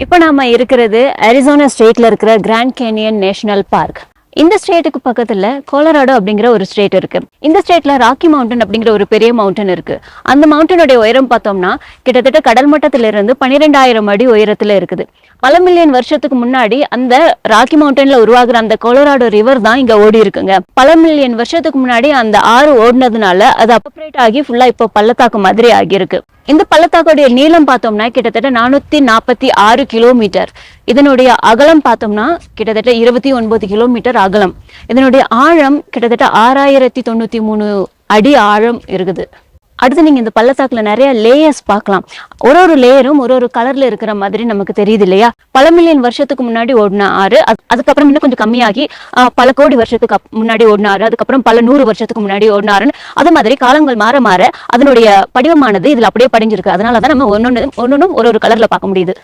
இப்போ நாம இருக்கிறது அரிசோனா ஸ்டேட்ல இருக்கிற கிராண்ட் கேனியன் நேஷனல் பார்க். இந்த ஸ்டேட்டுக்கு பக்கத்துல கொலராடோ அப்படிங்கிற ஒரு ஸ்டேட் இருக்கு. இந்த ஸ்டேட்ல ராக்கி மவுண்டன் அப்படிங்கிற ஒரு பெரிய மவுண்டன் இருக்கு. அந்த மவுண்டனுடைய உயரம் பார்த்தோம்னா கிட்டத்தட்ட கடல் மட்டத்திலிருந்து 12,000 அடி உயரத்துல இருக்குது. பல மில்லியன் வருஷத்துக்கு முன்னாடி அந்த ராக்கி மவுண்டன்ல உருவாகிற அந்த கொலராடோ ரிவர் தான் இங்க ஓடி இருக்குங்க. பல மில்லியன் வருஷத்துக்கு முன்னாடி அந்த ஆறு ஓடினதுனால அது அப்ரேட் ஆகி ஃபுல்லா இப்போ பள்ளத்தாக்கு மாதிரி ஆகியிருக்கு. இந்த பள்ளத்தாக்குடைய நீளம் பார்த்தோம்னா கிட்டத்தட்ட 446 கிலோமீட்டர். இதனுடைய அகலம் பார்த்தோம்னா கிட்டத்தட்ட 29 கிலோமீட்டர் அகலம். இதனுடைய ஆழம் கிட்டத்தட்ட 6093 அடி ஆழம் இருக்குது. அடுத்து நீங்க இந்த பள்ளத்தாக்குல நிறைய லேயர்ஸ் பார்க்கலாம். ஒரு லேயரும் ஒரு கலர்ல இருக்கிற மாதிரி நமக்கு தெரியுது இல்லையா? பல மில்லியன் வருஷத்துக்கு முன்னாடி ஓடின ஆறு, அதுக்கப்புறம் இன்னும் கொஞ்சம் கம்மியாகி பல கோடி வருஷத்துக்கு முன்னாடி ஓடின ஆறு, அதுக்கப்புறம் பல 100 வருஷத்துக்கு முன்னாடி ஓடின ஆறுன்னு அது மாதிரி காலங்கள் மாற மாற அதனுடைய படிவமானது இதுல அப்படியே படிஞ்சிருக்கு. அதனாலதான் நம்ம ஒன்னொன்னு ஒரு கலர்ல பார்க்க முடியுது.